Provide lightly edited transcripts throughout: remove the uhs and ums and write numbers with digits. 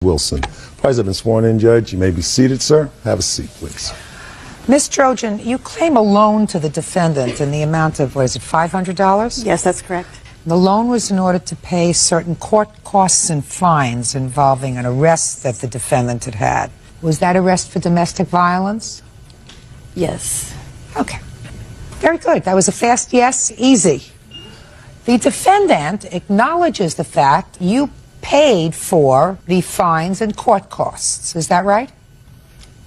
Wilson. Parties have been sworn in, Judge. You may be seated, sir. Have a seat, please. Ms. Trojan, you claim a loan to the defendant in the amount of, what is it, $500? Yes, that's correct. The loan was in order to pay certain court costs and fines involving an arrest that the defendant had had. Was that arrest for domestic violence? Yes. Okay. Very good. That was a fast yes, easy. The defendant acknowledges the fact you paid for the fines and court costs. Is that right?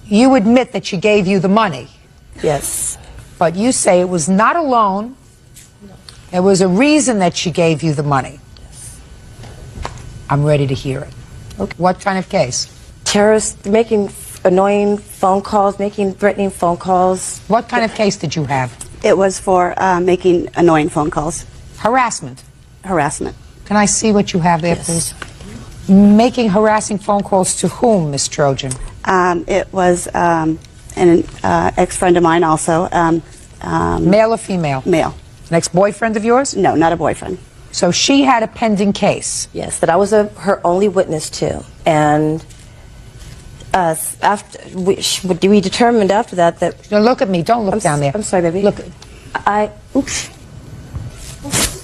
You admit that she gave you the money. Yes. But you say it was not a loan. There was a reason that she gave you the money. Yes. I'm ready to hear it. Okay. What kind of case? Terrorists making annoying phone calls, making threatening phone calls. What kind of case did you have? It was for making annoying phone calls. Harassment. Harassment. Can I see what you have there, Yes. please? Making harassing phone calls to whom, Miss Trojan? It was an ex-friend of mine also. Male or female? Male. An ex-boyfriend of yours? No, not a boyfriend. So she had a pending case. Yes, that I was her only witness to. And after we determined after that Now look at me. Don't look down there. I'm sorry, baby. Look. Oops.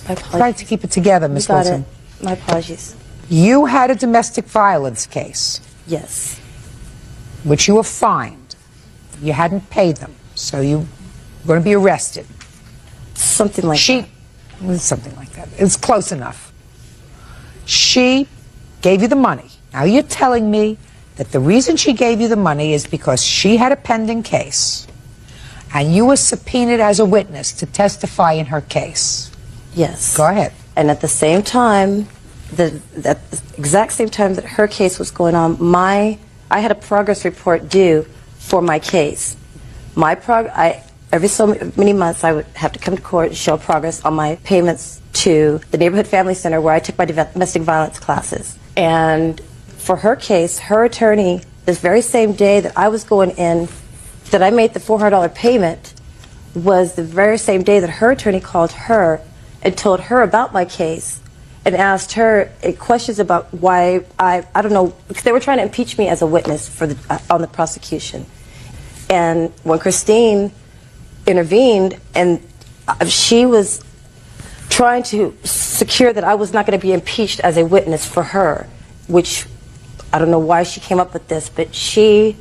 My apologies. Try to keep it together, Miss You got Wilson. it. My apologies. You had a domestic violence case, Yes. which you were fined. You hadn't paid them, so you were going to be arrested. Something like that. Something like that. It's close enough. She gave you the money. Now you're telling me that the reason she gave you the money is because she had a pending case, and you were subpoenaed as a witness to testify in her case. Yes. Go ahead. And at the same time, at the exact same time that her case was going on, I had a progress report due for my case. Every so many months I would have to come to court and show progress on my payments to the Neighborhood Family Center where I took my domestic violence classes. And for her case, her attorney, this very same day that I was going in, that I made the $400 payment, was the very same day that her attorney called her and told her about my case and asked her questions about why I don't know, because they were trying to impeach me as a witness for on the prosecution. And when Christine intervened, and she was trying to secure that I was not going to be impeached as a witness for her, which I don't know why she came up with this, but she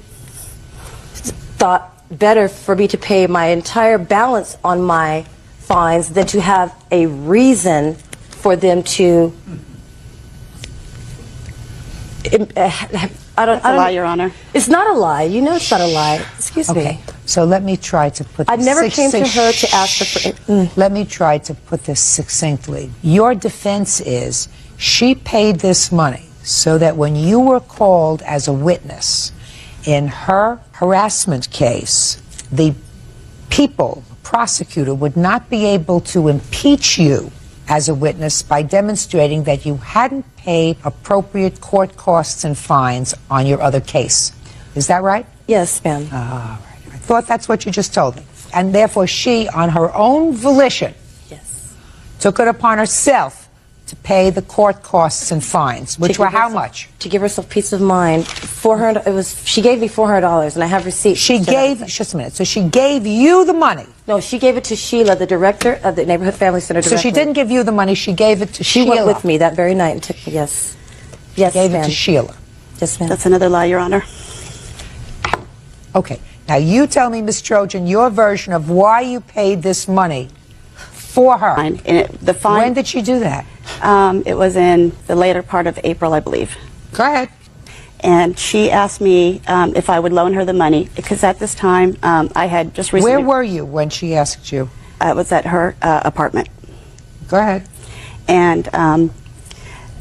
thought better for me to pay my entire balance on my fines than to have a reason for them to I don't lie, Your Honor. It's not a lie. You know it's not a lie. Excuse me. Okay. So let me try to put I never came to her to ask her for Let me try to put this succinctly. Your defense is she paid this money so that when you were called as a witness in her harassment case, the people, the prosecutor, would not be able to impeach you as a witness by demonstrating that you hadn't paid appropriate court costs and fines on your other case. Is that right? Yes, ma'am. All right. I thought that's what you just told me. And therefore she, on her own volition, Yes. took it upon herself to pay the court costs and fines, which were how much? To give herself peace of mind. She gave me $400, and I have receipts. She gave, just a minute, so she gave you the money. No, she gave it to Sheila, the director of the Neighborhood Family Center. So she didn't give you the money, she gave it to Sheila. She went with me that very night and took me, yes. Yes, Gave it ma'am. to Sheila. Yes, ma'am. That's another lie, Your Honor. Okay. Now you tell me, Ms. Trojan, your version of why you paid this money for her. And the fine. When did she do that? It was in the later part of April, I believe. Go ahead. And she asked me if I would loan her the money, because at this time I had just recently... Where were you when she asked you? I was at her apartment. Go ahead. And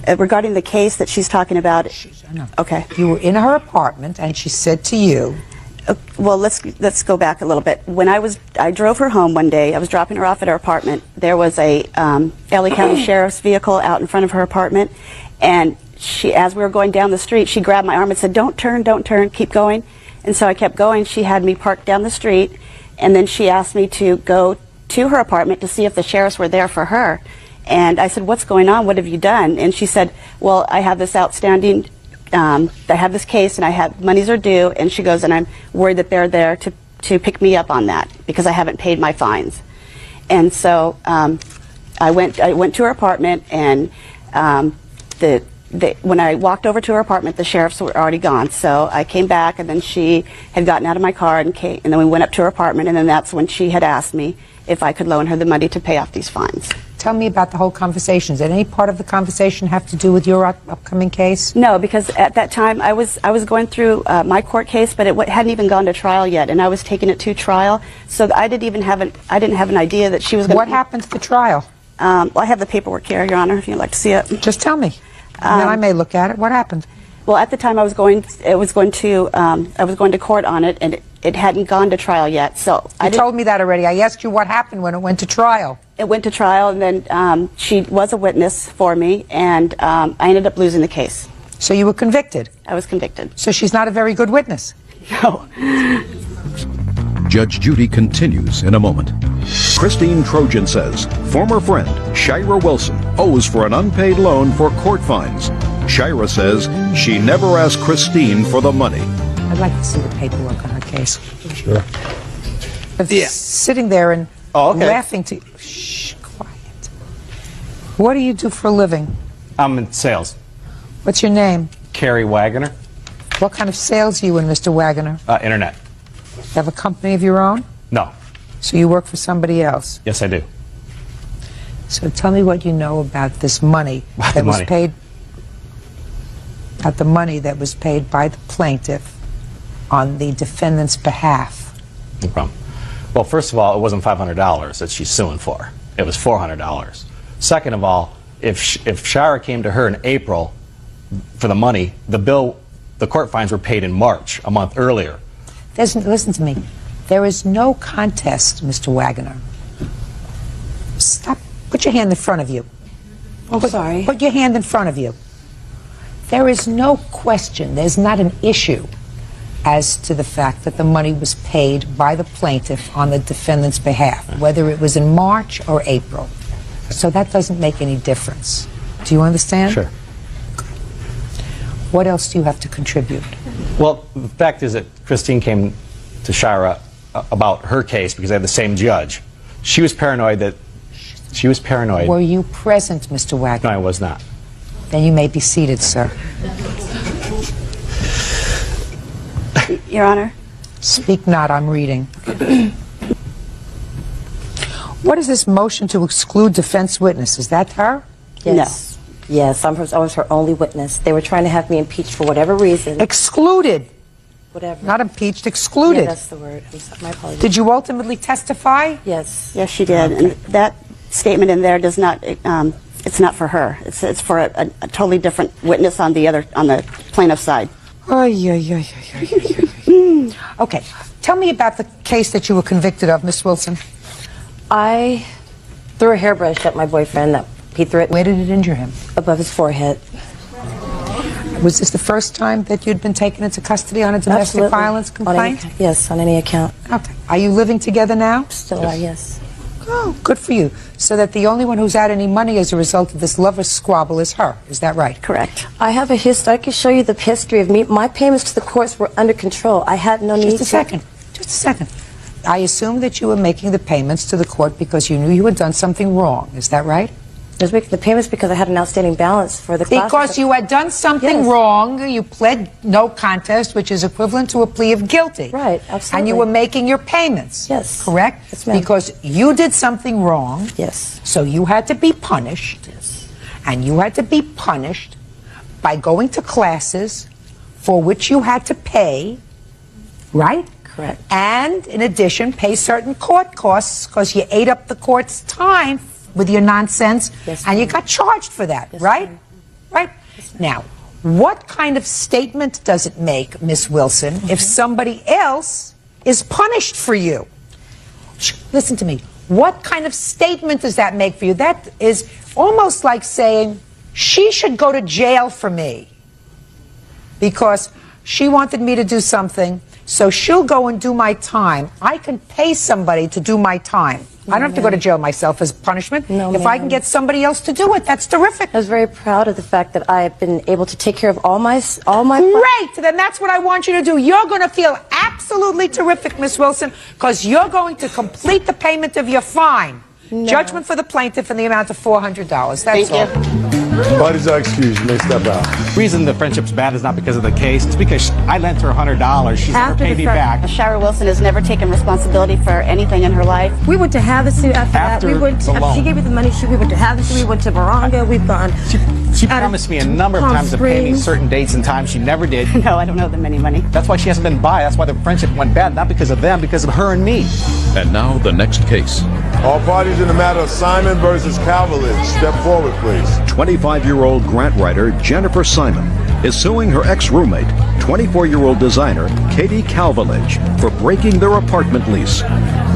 regarding the case that she's talking about... No. Okay. You were in her apartment and she said to you... Well, let's go back a little bit. When I drove her home one day. I was dropping her off at her apartment. There was a LA County Sheriff's vehicle out in front of her apartment, and as we were going down the street, she grabbed my arm and said, "Don't turn, keep going." And so I kept going. She had me parked down the street, and then she asked me to go to her apartment to see if the sheriffs were there for her. And I said, "What's going on? What have you done?" And she said, "Well, I have this outstanding I have this case and I have monies are due, and she goes, and I'm worried that they're there to pick me up on that because I haven't paid my fines. And so I went to her apartment, and when I walked over to her apartment, the sheriffs were already gone. So I came back, and then she had gotten out of my car and came, and then we went up to her apartment, and then that's when she had asked me if I could loan her the money to pay off these fines. Tell me about the whole conversation. Did any part of the conversation have to do with your upcoming case? No, because at that time I was going through my court case, but it hadn't even gone to trial yet, and I was taking it to trial. So I didn't have an idea that she was going to. What happened at the trial? Well, I have the paperwork here, Your Honor, if you'd like to see it. Just tell me, and then I may look at it. What happened? Well, at the time I was going to court on it, and it hadn't gone to trial yet. So You told me that already. I asked you what happened when it went to trial. It went to trial, and then she was a witness for me, and I ended up losing the case. So you were convicted? I was convicted. So she's not a very good witness? No. Judge Judy continues in a moment. Christine Trojan says former friend Shira Wilson owes for an unpaid loan for court fines. Shira says she never asked Christine for the money. I'd like to see the paperwork on her case. Sure. Yeah. Sitting there and laughing to... Shh, quiet. What do you do for a living? I'm in sales. What's your name? Carrie Wagoner. What kind of sales are you in, Mr. Wagoner? Internet. You have a company of your own? No. So you work for somebody else? Yes, I do. So tell me what you know about this money About that the was money. paid... About the money that was paid by the plaintiff on the defendant's behalf. No problem. Well, first of all, it wasn't $500 that she's suing for. It was $400. Second of all, if Shira came to her in April for the money, the court fines were paid in March, a month earlier. Listen to me. There is no contest, Mr. Wagoner. Stop. Put your hand in front of you. I'm sorry. Put your hand in front of you. There is no question, there's not an issue as to the fact that the money was paid by the plaintiff on the defendant's behalf, whether it was in March or April. So that doesn't make any difference. Do you understand? Sure. What else do you have to contribute? Well, the fact is that Christine came to Shira about her case because they had the same judge. She was paranoid that... She was paranoid. Were you present, Mr. Wagner? No, I was not. Then you may be seated, sir. Your Honor. Speak not, I'm reading. What is this motion to exclude defense witness? Is that her? Yes. Yes, I was her only witness. They were trying to have me impeached for whatever reason. Excluded. Whatever. Not impeached, excluded. Yeah, that's the word. I'm sorry, my apologies. Did you ultimately testify? Yes. Yes, she did. And that statement in there does not, it's not for her. It's for a totally different witness on the plaintiff's side. Okay. Tell me about the case that you were convicted of, Miss Wilson. I threw a hairbrush at my boyfriend. He threw it Where did it injure him? above his forehead. Was this the first time that you'd been taken into custody on a domestic Absolutely. violence complaint? Yes, on any account. Okay. Are you living together now? Still are, yes. Oh, good for you. So that the only one who's had any money as a result of this lover's squabble is her. Is that right? Correct. I have a history. I can show you the history of me. My payments to the courts were under control. I had no need Just a second. Just a second. I assume that you were making the payments to the court because you knew you had done something wrong. Is that right? I was making the payments because I had an outstanding balance for the classes. Because you had done something Yes. wrong, you pled no contest, which is equivalent to a plea of guilty. Right, absolutely. And you were making your payments. Yes. Correct? Yes, ma'am. Because you did something wrong. Yes. So you had to be punished. Yes. And you had to be punished by going to classes for which you had to pay, right? Correct. And in addition, pay certain court costs because you ate up the court's time with your nonsense, Yes, and you ma'am. got charged for that, Yes, right? ma'am. Right? Now, what kind of statement does it make, Miss Wilson, if somebody else is punished for you? Listen to me. What kind of statement does that make for you? That is almost like saying, she should go to jail for me because she wanted me to do something So she'll go and do my time. I can pay somebody to do my time. I don't have to go to jail myself as punishment. No, if I can get somebody else to do it, that's terrific. I was very proud of the fact that I have been able to take care of all my Great! Then that's what I want you to do. You're going to feel absolutely terrific, Miss Wilson, because you're going to complete the payment of your fine. No. Judgment for the plaintiff in the amount of $400. That's Thank all. you. Parties are excused. You may step out. The reason the friendship's bad is not because of the case. It's because I lent her $100. She's never After paid the me fact, back. Shira Wilson has never taken responsibility for anything in her life. We went to Havasu after that. We went. the loan. She gave me the money. We went to Havasu. We went to Moronga. We've gone. She out of promised me a number of Palm times to pay me Springs. certain dates and times. She never did. No, I don't owe them any money. That's why she hasn't been by. That's why the friendship went bad. Not because of them, because of her and me. And now the next case. All parties in the matter of Simon versus Calverledge, step forward, please. 25-year-old grant writer Jennifer Simon is suing her ex-roommate, 24-year-old designer Katie Calverledge, for breaking their apartment lease.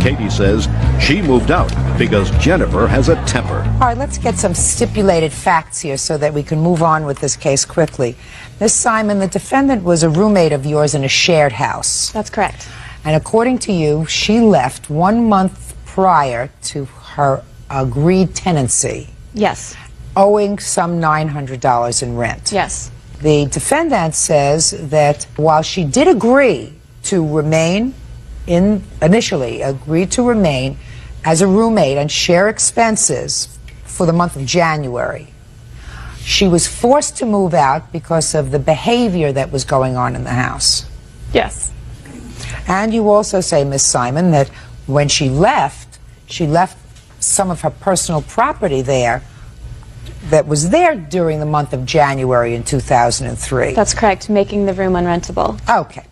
Katie says she moved out because Jennifer has a temper. All right, let's get some stipulated facts here so that we can move on with this case quickly. Miss Simon, the defendant was a roommate of yours in a shared house. That's correct. And according to you, she left 1 month prior to her agreed tenancy, Yes. owing some $900 in rent. Yes. The defendant says that while she did agree to remain initially agreed to remain as a roommate and share expenses for the month of January, she was forced to move out because of the behavior that was going on in the house. Yes. And you also say, Miss Simon, that when she left some of her personal property there that was there during the month of January in 2003. That's correct, making the room unrentable. Okay.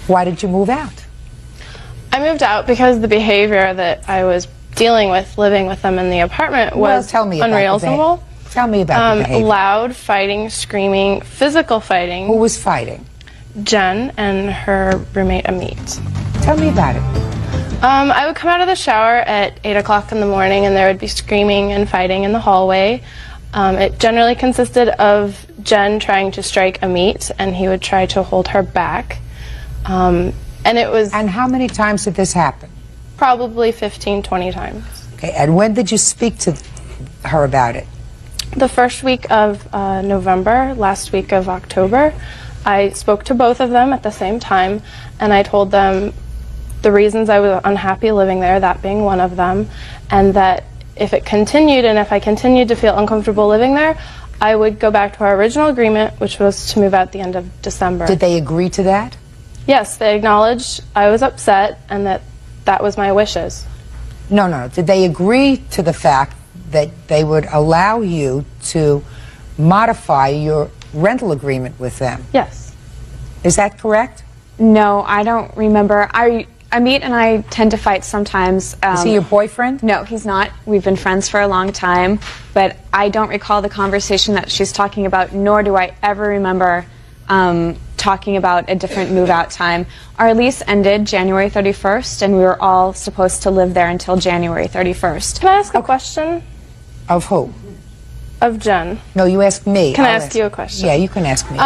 Why did you move out? I moved out because the behavior that I was dealing with, living with them in the apartment, was tell me about unreasonable. Tell me about the behavior. Loud, fighting, screaming, physical fighting. Who was fighting? Jen and her roommate Amit. Tell me about it. I would come out of the shower at 8 o'clock in the morning and there would be screaming and fighting in the hallway. It generally consisted of Jen trying to strike Amit and he would try to hold her back. And it was... And how many times did this happen? Probably 15, 20 times. Okay, and when did you speak to her about it? The first week of November, last week of October, I spoke to both of them at the same time, and I told them the reasons I was unhappy living there, that being one of them, and that if it continued and if I continued to feel uncomfortable living there, I would go back to our original agreement, which was to move out the end of December. Did they agree to that? Yes, they acknowledged I was upset and that that was my wishes. No. Did they agree to the fact that they would allow you to modify your rental agreement with them? Yes. Is that correct? No, I don't remember. Amit and I tend to fight sometimes. Is he your boyfriend? No, he's not. We've been friends for a long time, but I don't recall the conversation that she's talking about, nor do I ever remember talking about a different move-out time. Our lease ended January 31st, and we were all supposed to live there until January 31st. Can I ask a question? Of who? Of Jen. No, you asked me. Can I I'll ask you a question? Yeah, you can ask me.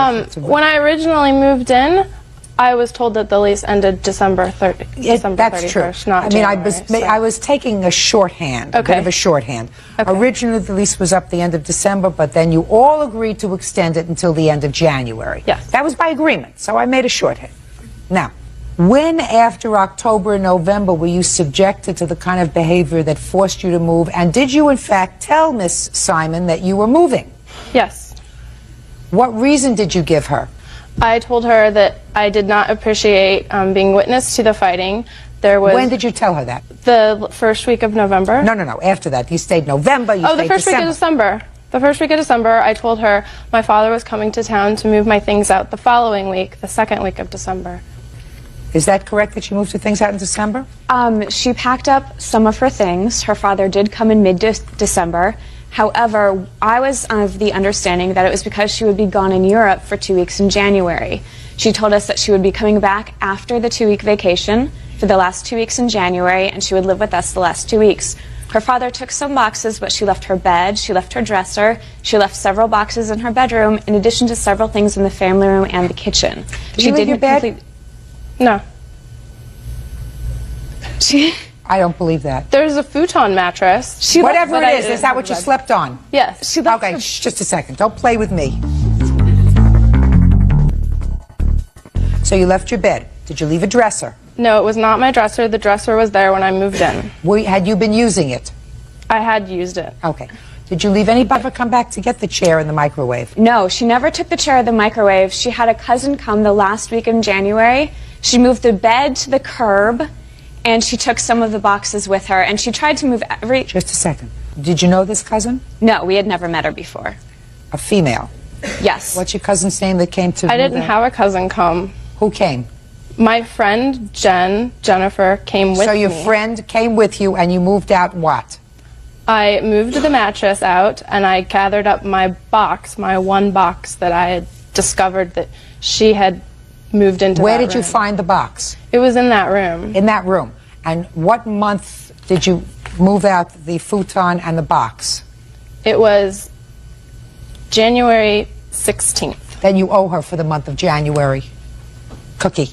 When I originally moved in, I was told that the lease ended December 31st, That's true. not January, I was taking a shorthand, a bit Okay. of a shorthand. Okay. Originally, the lease was up the end of December, but then you all agreed to extend it until the end of January. Yes. That was by agreement, so I made a shorthand. Now, when after October and November were you subjected to the kind of behavior that forced you to move, and did you in fact tell Miss Simon that you were moving? Yes. What reason did you give her? I told her that I did not appreciate being witness to the fighting. There was When did you tell her that? the first week of November. No. After that, you stayed November. You Oh, the stayed first week of December. December. The first week of December, I told her my father was coming to town to move my things out the following week, the second week of December. Is that correct that she moved her things out in December? She packed up some of her things. Her father did come in mid-December. However, I was of the understanding that it was because she would be gone in Europe for 2 weeks in January. She told us that she would be coming back after the 2-week vacation for the last 2 weeks in January, and she would live with us the last 2 weeks. Her father took some boxes, but she left her bed, she left her dresser, she left several boxes in her bedroom, in addition to several things in the family room and the kitchen. Did you leave your bed? No. I don't believe that. There's a futon mattress. Whatever it is that what you slept on? Yes. Okay, just a second. Don't play with me. So you left your bed. Did you leave a dresser? No, it was not my dresser. The dresser was there when I moved in. Had you been using it? I had used it. Okay. Did you leave anybody ever come back to get the chair in the microwave? No, she never took the chair or the microwave. She had a cousin come the last week in January. She moved the bed to the curb, and she took some of the boxes with her, and she tried to move every... Just a second. Did you know this cousin? No, we had never met her before. A female? Yes. What's your cousin's name that came to... I didn't have a cousin come. Who came? My friend Jennifer, came with me. So your friend came with you and you moved out what? I moved the mattress out and I gathered up my box, my one box that I had discovered that she had moved into. Where did you find the box? It was in that room. In that room. And what month did you move out the futon and the box? It was January 16th. Then you owe her for the month of January. Cookie.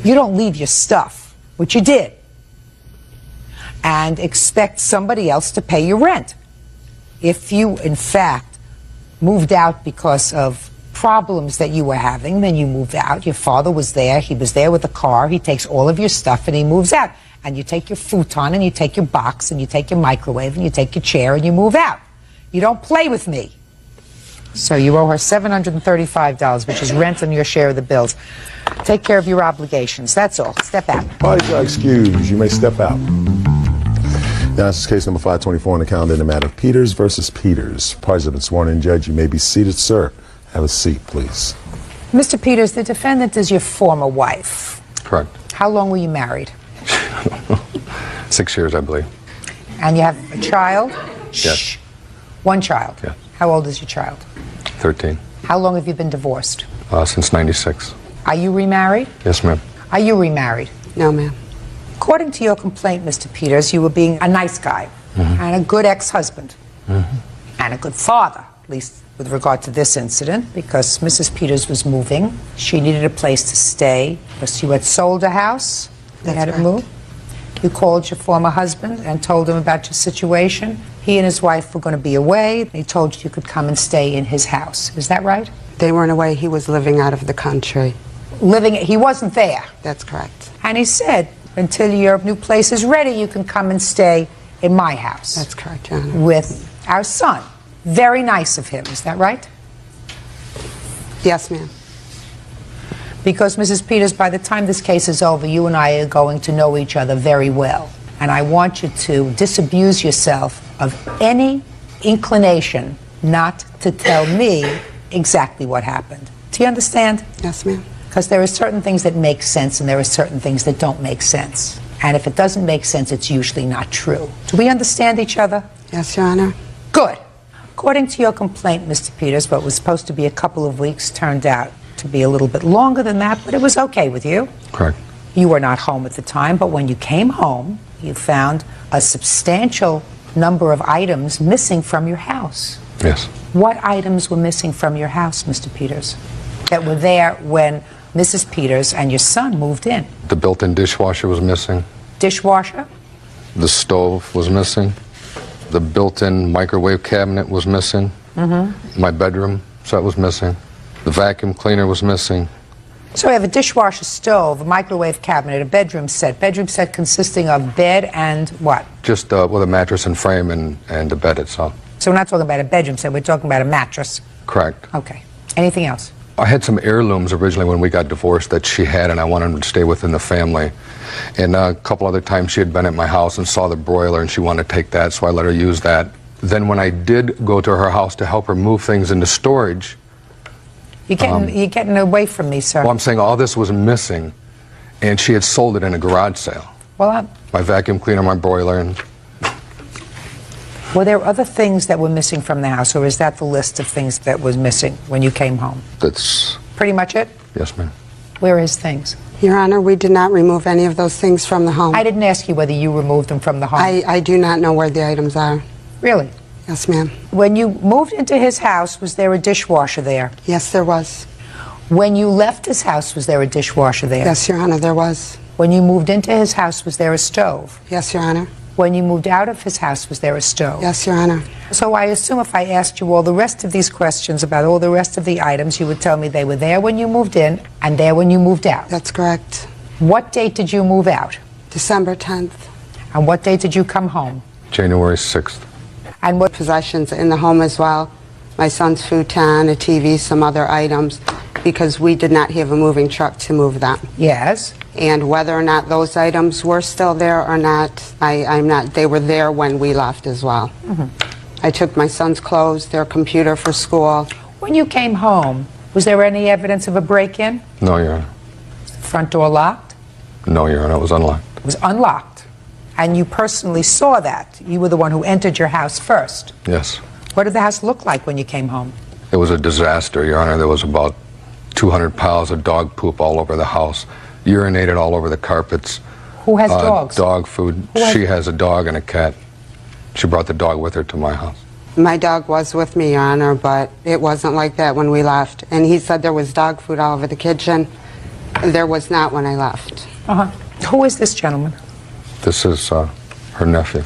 You don't leave your stuff, which you did, and expect somebody else to pay your rent. If you, in fact, moved out because of problems that you were having, then you moved out. Your father was there. He was there with the car. He takes all of your stuff and he moves out. And you take your futon and you take your box and you take your microwave and you take your chair and you move out. You don't play with me. So you owe her $735, which is rent and your share of the bills. Take care of your obligations. That's all. Step out. Parties are excused. You may step out. Now, this is case number 524 on the calendar in the matter of Peters versus Peters. Parties have been sworn in. Judge, you may be seated, sir. Have a seat, please. Mr. Peters, the defendant is your former wife. Correct. How long were you married? 6 years, I believe. And you have a child? Yes. Shh. One child? Yes. How old is your child? 13. How long have you been divorced? Since 96. Are you remarried? Yes, ma'am. Are you remarried? No, ma'am. According to your complaint, Mr. Peters, you were being a nice guy and a good ex-husband and a good father, at least with regard to this incident, because Mrs. Peters was moving. She needed a place to stay because you had sold a house. They had to move. You called your former husband and told him about your situation. He and his wife were going to be away. He told you you could come and stay in his house. Is that right? They weren't away. He was living out of the country. He wasn't there. That's correct. And he said, until your new place is ready, you can come and stay in my house. That's correct, Your Honor. With our son. Very nice of him. Is that right? Yes, ma'am. Because, Mrs. Peters, by the time this case is over, you and I are going to know each other very well. And I want you to disabuse yourself of any inclination not to tell me exactly what happened. Do you understand? Yes, ma'am. Because there are certain things that make sense and there are certain things that don't make sense. And if it doesn't make sense, it's usually not true. Do we understand each other? Yes, Your Honor. Good. According to your complaint, Mr. Peters, what was supposed to be a couple of weeks turned out to be a little bit longer than that, but it was okay with you. Correct. You were not home at the time, but when you came home, you found a substantial number of items missing from your house. Yes. What items were missing from your house, Mr. Peters, that were there when Mrs. Peters and your son moved in? The built-in dishwasher was missing. Dishwasher? The stove was missing. The built-in microwave cabinet was missing. My bedroom set was missing. The vacuum cleaner was missing. So we have a dishwasher, stove, a microwave cabinet, a bedroom set. Bedroom set consisting of bed and what? Just with a mattress and frame and the bed itself. So we're not talking about a bedroom set, we're talking about a mattress. Correct. Okay. Anything else? I had some heirlooms originally when we got divorced that she had, and I wanted them to stay within the family. And a couple other times she had been at my house and saw the broiler and she wanted to take that, so I let her use that. Then when I did go to her house to help her move things into storage... You're getting away from me, sir. Well, I'm saying all this was missing, and she had sold it in a garage sale. Well, My vacuum cleaner, my broiler, and... Were there other things that were missing from the house, or is that the list of things that was missing when you came home? That's... Pretty much it? Yes, ma'am. Where are his things? Your Honor, we did not remove any of those things from the home. I didn't ask you whether you removed them from the home. I do not know where the items are. Really? Yes, ma'am. When you moved into his house, was there a dishwasher there? Yes, there was. When you left his house, was there a dishwasher there? Yes, Your Honor, there was. When you moved into his house, was there a stove? Yes, Your Honor. When you moved out of his house, was there a stove? Yes, Your Honor. So I assume if I asked you all the rest of these questions about all the rest of the items, you would tell me they were there when you moved in and there when you moved out. That's correct. What date did you move out? December 10th. And what date did you come home? January 6th. And what Possessions in the home as well. My son's futon, a TV, some other items, because we did not have a moving truck to move them. Yes. And whether or not those items were still there or not, I'm not. They were there when we left as well. I took my son's clothes, their computer for school. When you came home, was there any evidence of a break-in? No, Your Honor. Was the front door locked? No, Your Honor, it was unlocked. It was unlocked. And you personally saw that. You were the one who entered your house first. Yes. What did the house look like when you came home? It was a disaster, Your Honor. There was about 200 pounds of dog poop all over the house, urinated all over the carpets. Who has dogs? Dog food. She has a dog and a cat. She brought the dog with her to my house. My dog was with me, Your Honor, but it wasn't like that when we left. And he said there was dog food all over the kitchen. There was not when I left. Who is this gentleman? This is her nephew.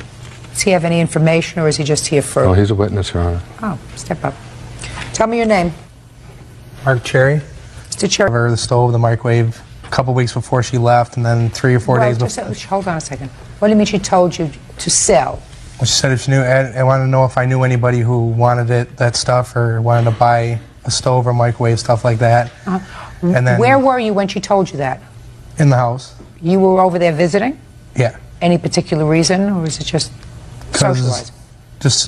Does he have any information, or is he just here for... No, he's a witness, Your Honor. Oh, step up. Tell me your name. Mark Cherry. Mr. Cherry. The stove, the microwave, a couple weeks before she left, and then 3 or 4 days before. Hold on a second. What do you mean she told you to sell? She said if she knew, I wanted to know if I knew anybody who wanted that stuff, or wanted to buy a stove or microwave, stuff like that. And then, where were you when she told you that? In the house. You were over there visiting? Yeah. Any particular reason, or was it just socializing?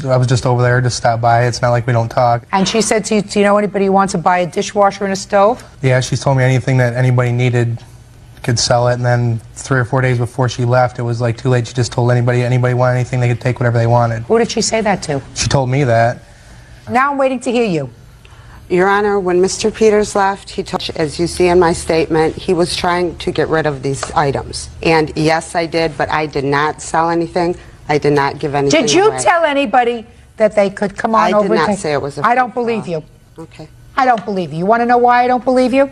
I was just over there to stop by. It's not like we don't talk. And she said to you, do you know anybody who wants to buy a dishwasher and a stove? Yeah, she told me anything that anybody needed could sell it, and then 3 or 4 days before she left, it was like too late. She just told anybody wanted anything, they could take whatever they wanted. Who did she say that to? She told me that. Now I'm waiting to hear you. Your Honor, when Mr. Peters left, he told, as you see in my statement, he was trying to get rid of these items. And yes, I did, but I did not sell anything. I did not give anything Did you away. tell anybody that they could come on over? I did not say it was a I don't believe you. Okay. I don't believe you. You want to know why I don't believe you?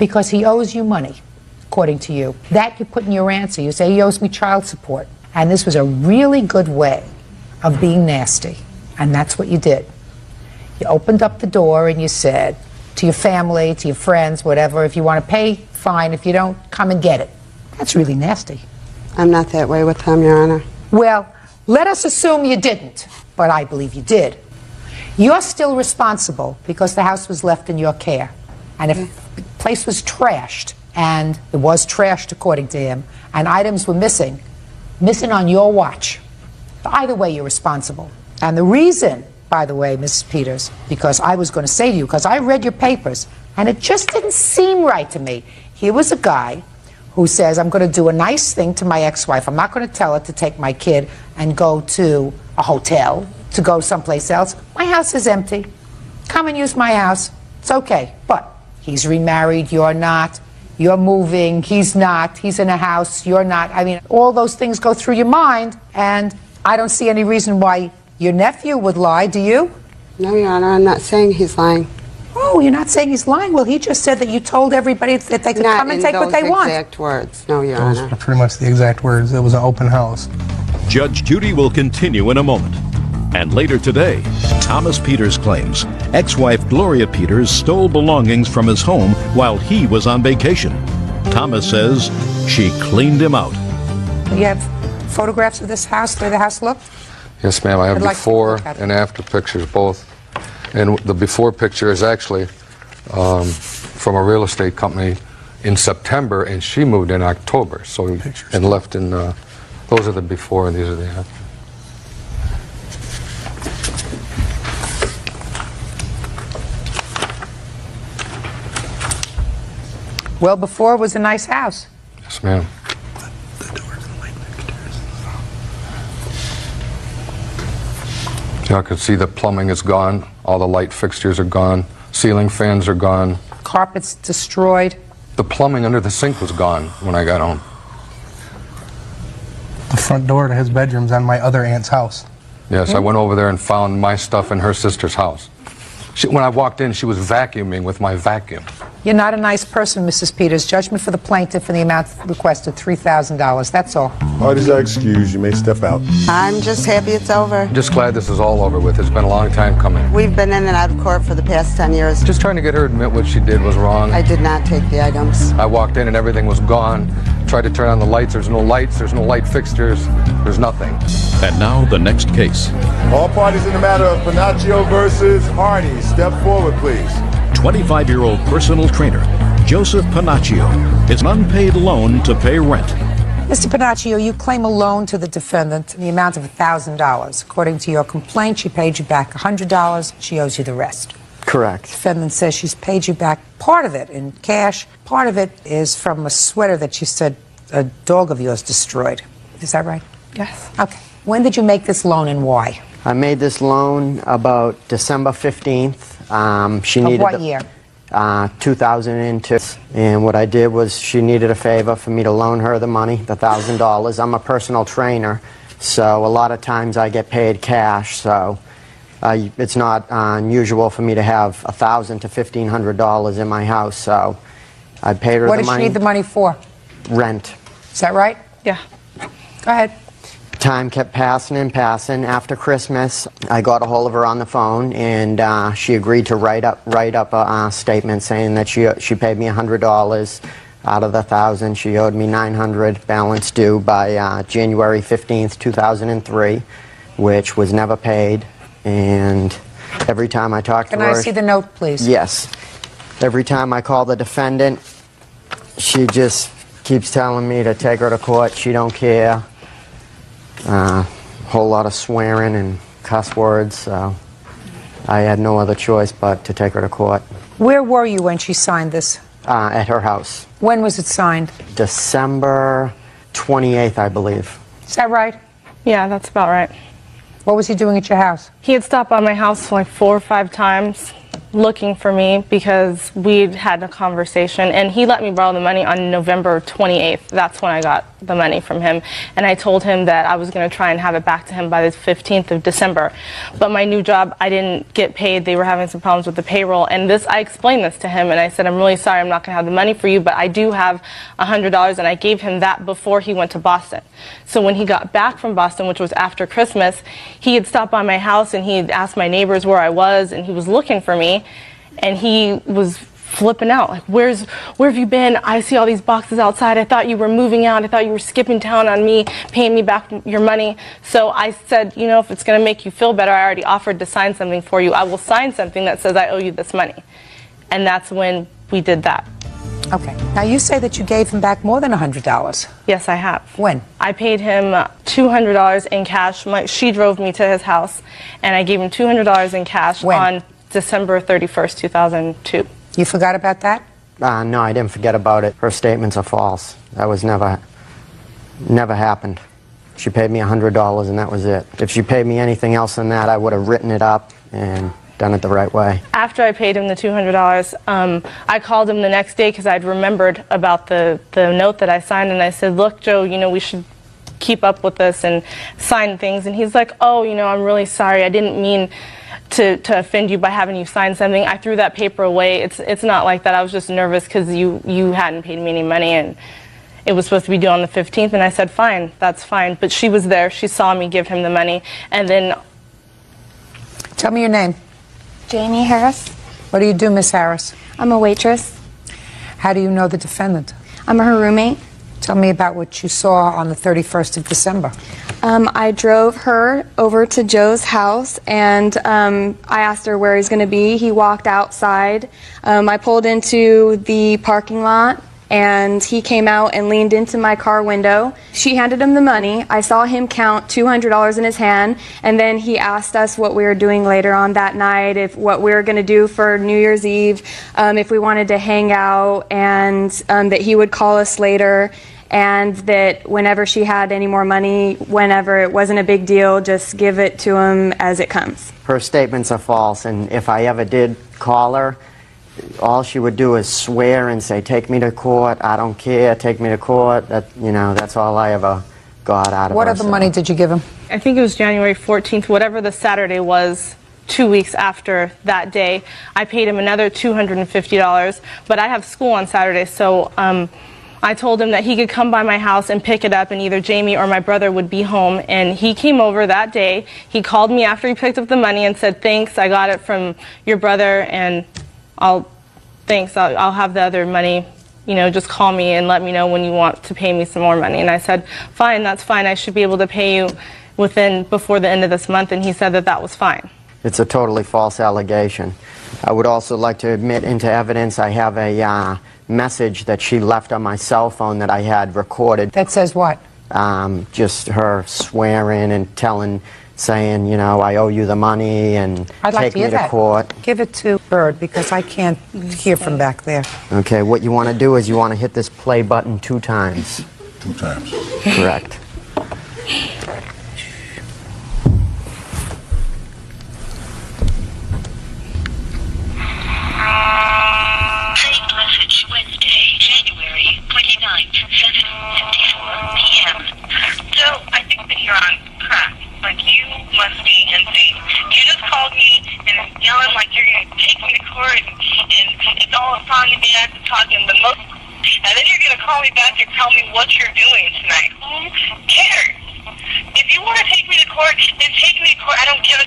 Because he owes you money, according to you. That you put in your answer. You say he owes me child support. And this was a really good way of being nasty. And that's what you did. You opened up the door and you said to your family, to your friends, whatever, if you want to pay, fine. If you don't, come and get it. That's really nasty. I'm not that way with him, Your Honor. Well, let us assume you didn't, but I believe you did. You're still responsible because the house was left in your care. And if the place was trashed, and it was trashed according to him, and items were missing on your watch, either way you're responsible. And the reason, by the way, Mrs. Peters, because I was going to say to you, because I read your papers, and it just didn't seem right to me. Here was a guy who says, I'm going to do a nice thing to my ex-wife. I'm not going to tell her to take my kid and go to a hotel, to go someplace else. My house is empty. Come and use my house. It's okay. But he's remarried, you're not. You're moving, he's not. He's in a house, you're not. I mean, all those things go through your mind, and I don't see any reason why your nephew would lie, do you? No, Your Honor, I'm not saying he's lying. Oh, you're not saying he's lying? Well, he just said that you told everybody that they could come and take what they want. Not in those exact words, no, Your Those Honor. are pretty much the exact words. It was an open house. Judge Judy will continue in a moment. And later today, Thomas Peters claims ex-wife Gloria Peters stole belongings from his home while he was on vacation. Thomas says she cleaned him out. You have photographs of this house, the way the house looked? Yes, ma'am. I have I'd like to before look at it. and after pictures, both. And the before picture is actually from a real estate company in September, and she moved in October. So and left in. Those are the before, and these are the after. Well, before it was a nice house. Yes, ma'am. Y'all can see the plumbing is gone. All the light fixtures are gone. Ceiling fans are gone. Carpets destroyed. The plumbing under the sink was gone when I got home. The front door to his bedroom's on my other aunt's house. Yes, I went over there and found my stuff in her sister's house. When I walked in, she was vacuuming with my vacuum. You're not a nice person, Mrs. Peters. Judgment for the plaintiff in the amount requested, $3,000. That's all. Parties are excused. You may step out. I'm just happy it's over. Just glad this is all over with. It's been a long time coming. We've been in and out of court for the past 10 years. Just trying to get her to admit what she did was wrong. I did not take the items. I walked in and everything was gone. Tried to turn on the lights. There's no lights. There's no light fixtures. There's nothing. And now the next case. All parties in the matter of Panaccio versus Hardy, step forward, please. 25-year-old personal trainer Joseph Panaccio is an unpaid loan to pay rent. Mr. Panaccio, you claim a loan to the defendant in the amount of $1,000. According to your complaint, she paid you back $100. She owes you the rest. Correct. The defendant says she's paid you back part of it in cash. Part of it is from a sweater that she said a dog of yours destroyed. Is that right? Yes. Okay. When did you make this loan and why? I made this loan about December 15th. She Of needed what year? 2002. And what I did was she needed a favor for me to loan her the money, the $1,000. I'm a personal trainer, so a lot of times I get paid cash, so it's not unusual for me to have $1,000 to $1,500 in my house, so I paid her the money. What does she need the money for? Rent. Is that right? Yeah. Go ahead. Time kept passing and passing. After Christmas, I got a hold of her on the phone, and she agreed to write up a statement saying that she paid me $100 out of the $1,000. She owed me $900, balance due by January 15th, 2003, which was never paid. And every time I talk to her... Can I see the note, please? Yes. Every time I call the defendant, she just keeps telling me to take her to court. She don't care. Whole lot of swearing and cuss words, so I had no other choice but to take her to court. Where were you when she signed this? At her house. When was it signed? December 28th, I believe. Is that right? Yeah, that's about right. What was he doing at your house? He had stopped by my house like 4 or 5 times looking for me because we'd had a conversation, and he let me borrow the money on November 28th. That's when I got the money from him, and I told him that I was going to try and have it back to him by the 15th of December. But my new job, I didn't get paid. They were having some problems with the payroll, and I explained this to him, and I said, I'm really sorry, I'm not going to have the money for you, but I do have $100, and I gave him that before he went to Boston. So when he got back from Boston, which was after Christmas, he had stopped by my house, and he had asked my neighbors where I was, and he was looking for me. And he was flipping out, like, where have you been? I see all these boxes outside. I thought you were moving out. I thought you were skipping town on me, paying me back your money. So I said, you know, if it's going to make you feel better, I already offered to sign something for you. I will sign something that says I owe you this money. And that's when we did that. Okay. Now, you say that you gave him back more than $100. Yes, I have. When? I paid him $200 in cash. She drove me to his house, and I gave him $200 in cash on December 31st, 2002. You forgot about that? No, I didn't forget about it. Her statements are false. That was never happened. She paid me $100 and that was it. If she paid me anything else than that, I would have written it up and done it the right way. After I paid him the $200, I called him the next day because I'd remembered about the note that I signed, and I said, look, Joe, you know, we should keep up with this and sign things. And he's like, oh, you know, I'm really sorry. I didn't mean to offend you by having you sign something. I threw that paper away. It's not like that. I was just nervous because you hadn't paid me any money, and it was supposed to be due on the 15th, and I said, fine, that's fine. But she was there. She saw me give him the money, and then... Tell me your name. Jamie Harris. What do you do, Miss Harris? I'm a waitress. How do you know the defendant? I'm her roommate. Tell me about what you saw on the 31st of December. I drove her over to Joe's house, and I asked her where he's going to be. He walked outside. I pulled into the parking lot, and he came out and leaned into my car window. She handed him the money. I saw him count $200 in his hand, and then he asked us what we were doing later on that night, what we were going to do for New Year's Eve, if we wanted to hang out, and that he would call us later, and that whenever she had any more money, whenever it wasn't a big deal, just give it to him as it comes. Her statements are false, and if I ever did call her, all she would do is swear and say, take me to court, I don't care, take me to court. That, you know, that's all I ever got out of her. What other money did you give him? I think it was January 14th, whatever the Saturday was, 2 weeks after that day. I paid him another $250, but I have school on Saturday, so I told him that he could come by my house and pick it up, and either Jamie or my brother would be home. And he came over that day. He called me after he picked up the money and said, thanks, I got it from your brother, and I'll have the other money. You know, just call me and let me know when you want to pay me some more money. And I said, fine, that's fine. I should be able to pay you before the end of this month. And he said that that was fine. It's a totally false allegation. I would also like to admit into evidence I have a message that she left on my cell phone that I had recorded. That says what? Just her swearing and saying, you know, I owe you the money and I'd like take to hear me to that. court. Give it to Bird because I can't hear from back there. Okay, what you want to do is you want to hit this play button 2 times. 2 times. Correct. Saved message Wednesday, January 29th, 7:54 p.m. So I think that you're on crack. Like, you must be insane. You just called me and yelling like you're going to take me to court and it's all a song and dance and talking the most. And then you're going to call me back and tell me what you're doing tonight. Who cares? If you want to take me to court, then take me to court. I don't give a...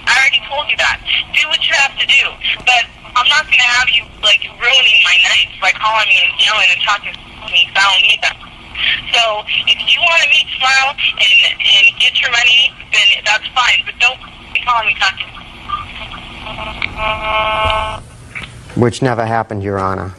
I already told you that. Do what you have to do. But I'm not going to have you, like, ruining my nights by calling me and yelling and talking to me, because I don't need that. So if you want to meet tomorrow and get your money, then that's fine. But don't be calling me talking. Which never happened, Your Honor.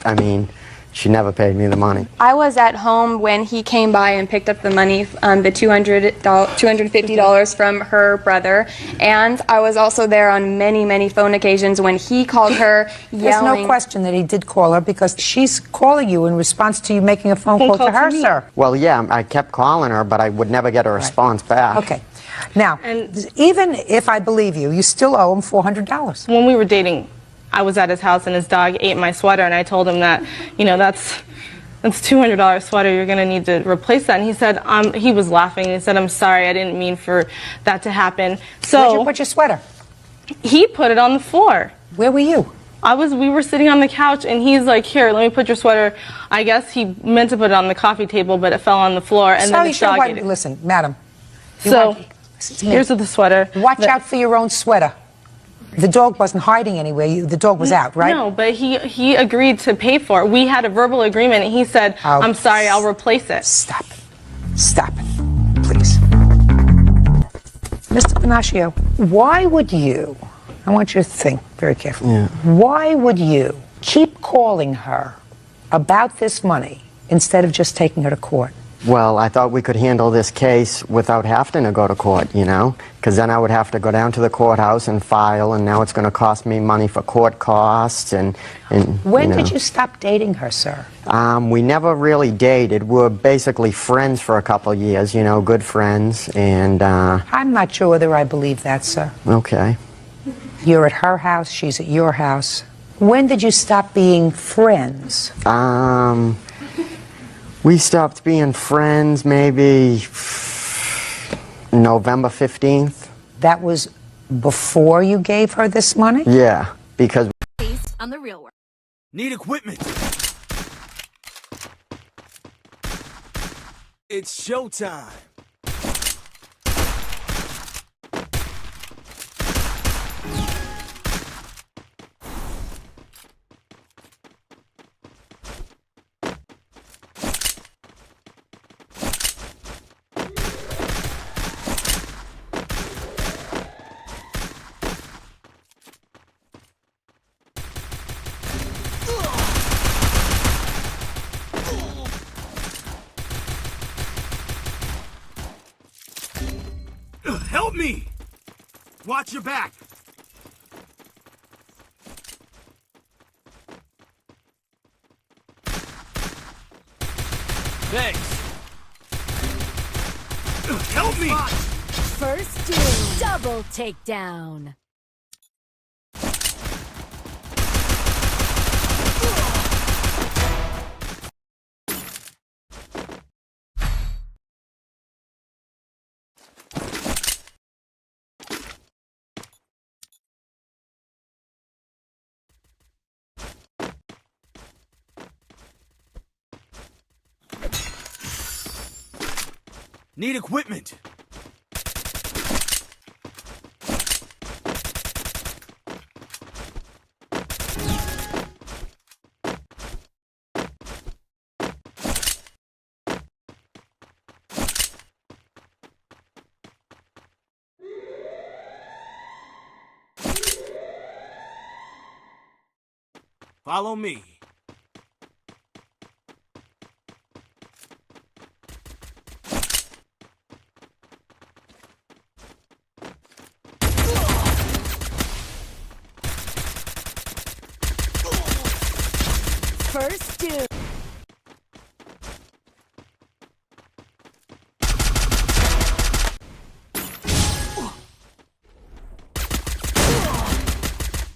I mean, she never paid me the money. I was at home when he came by and picked up the money, the $250 from her brother, and I was also there on many, many phone occasions when he called her yelling. There's no question that he did call her because she's calling you in response to you making a phone call to her, sir. Well, yeah, I kept calling her, but I would never get a response back. Okay. Now, even if I believe you, you still owe him $400. When we were dating, I was at his house and his dog ate my sweater, and I told him that, you know, that's $200 sweater, you're going to need to replace that. And he said, he was laughing, he said, I'm sorry, I didn't mean for that to happen. So where'd you put your sweater? He put it on the floor. Where were you? We were sitting on the couch, and he's like, here, let me put your sweater. I guess he meant to put it on the coffee table, but it fell on the floor, and then his dog ate it. Listen, madam. So, here's the sweater. Watch out for your own sweater. The dog wasn't hiding anywhere. The dog was out, right? No, but he agreed to pay for it. We had a verbal agreement, and he said, I'm sorry, I'll replace it. Stop it. Stop it, please. Mr. Panaccio, why would you, I want you to think very carefully, why would you keep calling her about this money instead of just taking her to court? Well, I thought we could handle this case without having to go to court, you know, because then I would have to go down to the courthouse and file, and now it's going to cost me money for court costs. And when did you stop dating her, sir? We never really dated. We were basically friends for a couple of years, you know, good friends. And I'm not sure whether I believe that, sir. Okay. You're at her house, she's at your house. When did you stop being friends? We stopped being friends maybe November 15th. That was before you gave her this money? Yeah, because... On the real world. Need equipment. It's showtime. Help me! Watch your back! Thanks. Help me! First doom. Double takedown. Need equipment. Follow me. First dude.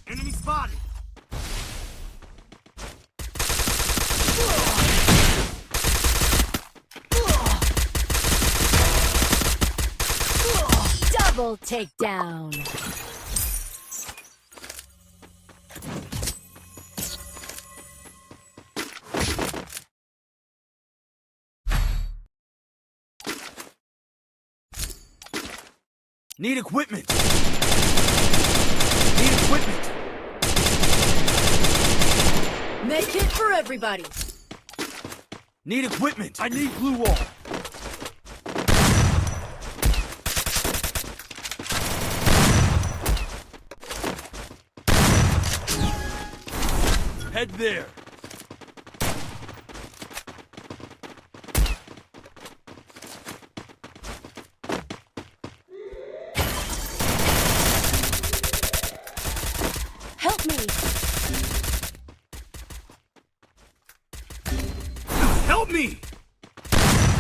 Enemy spotted. Double takedown. Need equipment. Need equipment. Make it for everybody. Need equipment. I need blue wall. Head there. Help me. Help me.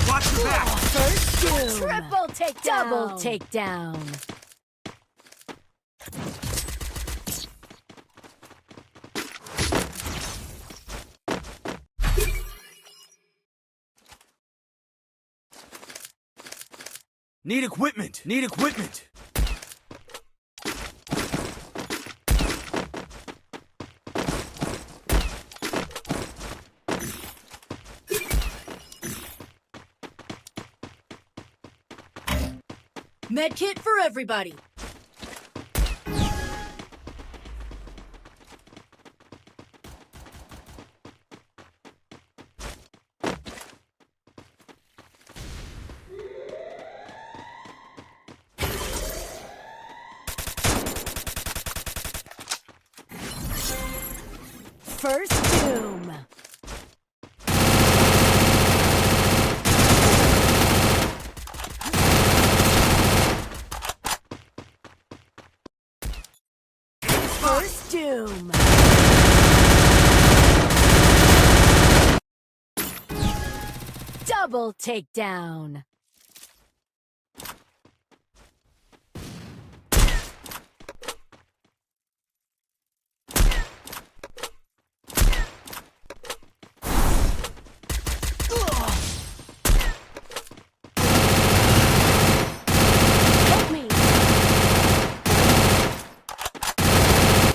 Watch your back. First doom. Triple takedown. Double takedown. Need equipment. Need equipment. Medkit for everybody. First doom. First doom. Double takedown.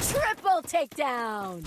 Triple takedown.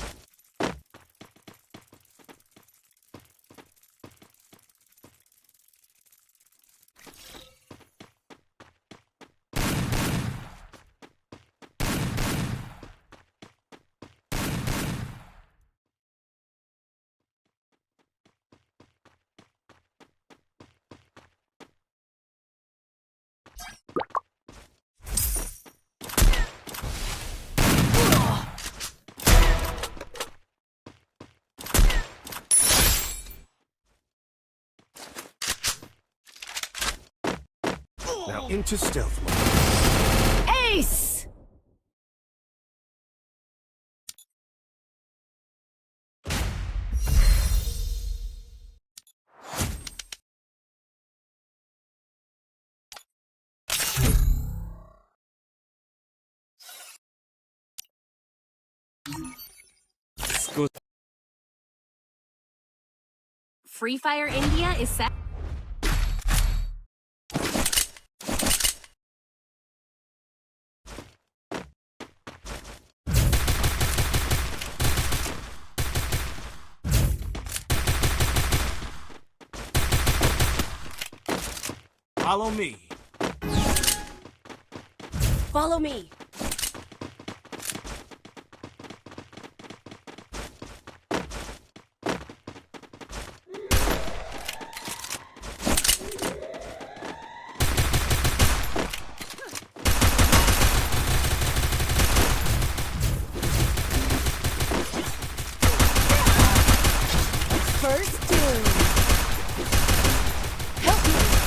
Now into stealth mode. Ace! Free Fire India is set. Follow me. Follow me. First doom. Help me.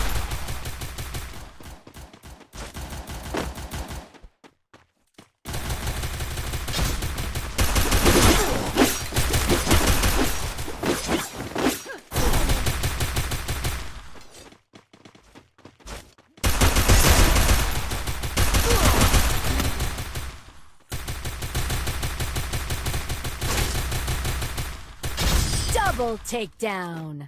Double takedown.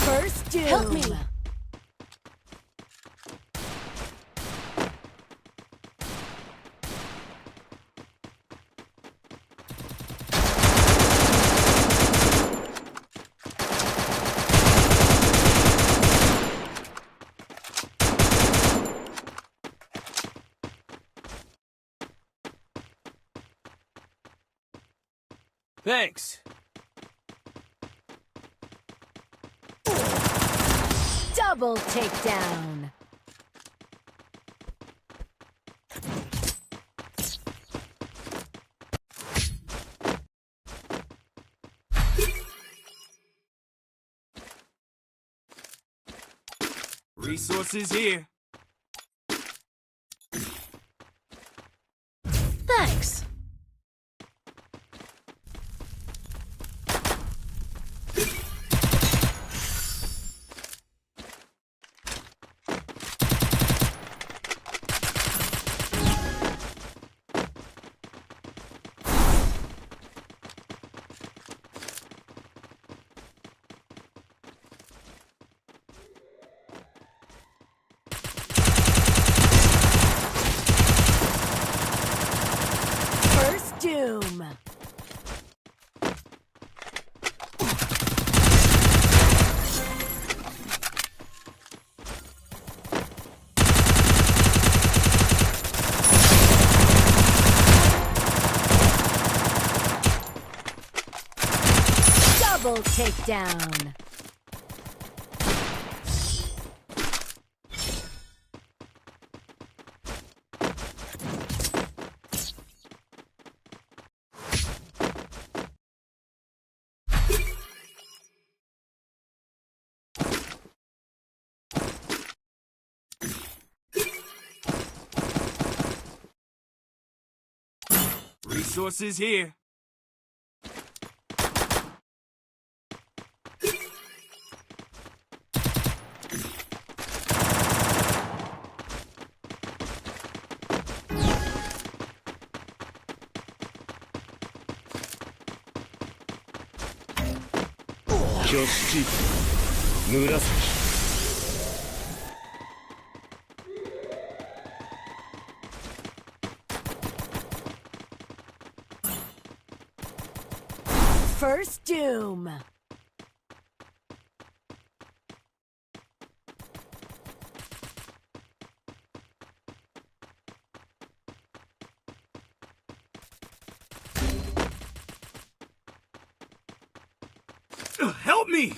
First doom. Help me. Thanks. Double takedown. Resources here. Thanks. First doom. Double takedown. Resources here. First doom. Help me!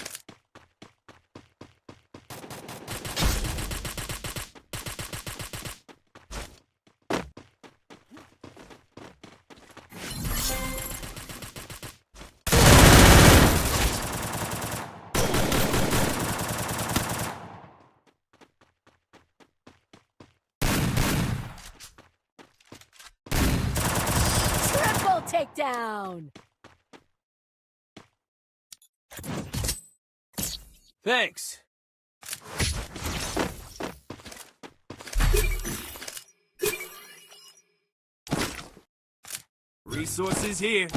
Takedown. Thanks. Resources here.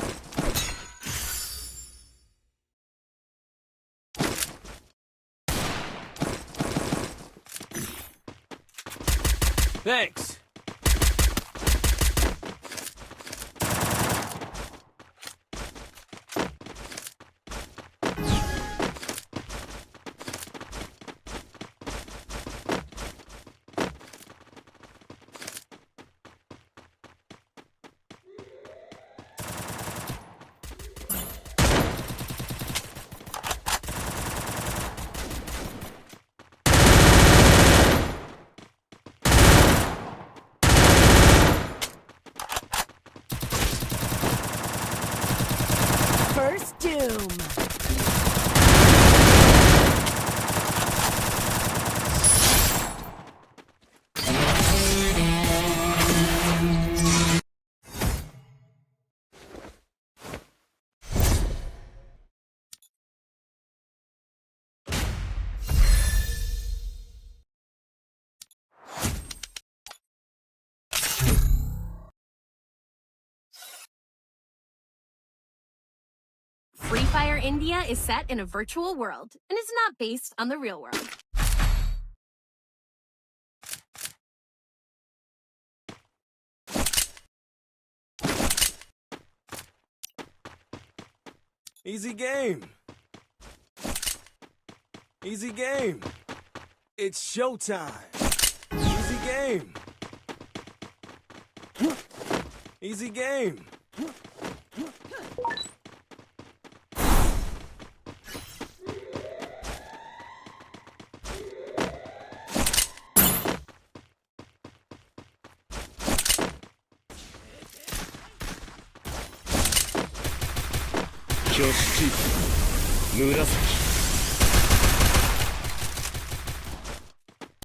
Thanks. First doom. Free Fire India is set in a virtual world and is not based on the real world. Easy game. Easy game. It's showtime. Easy game. Easy game.挙式紫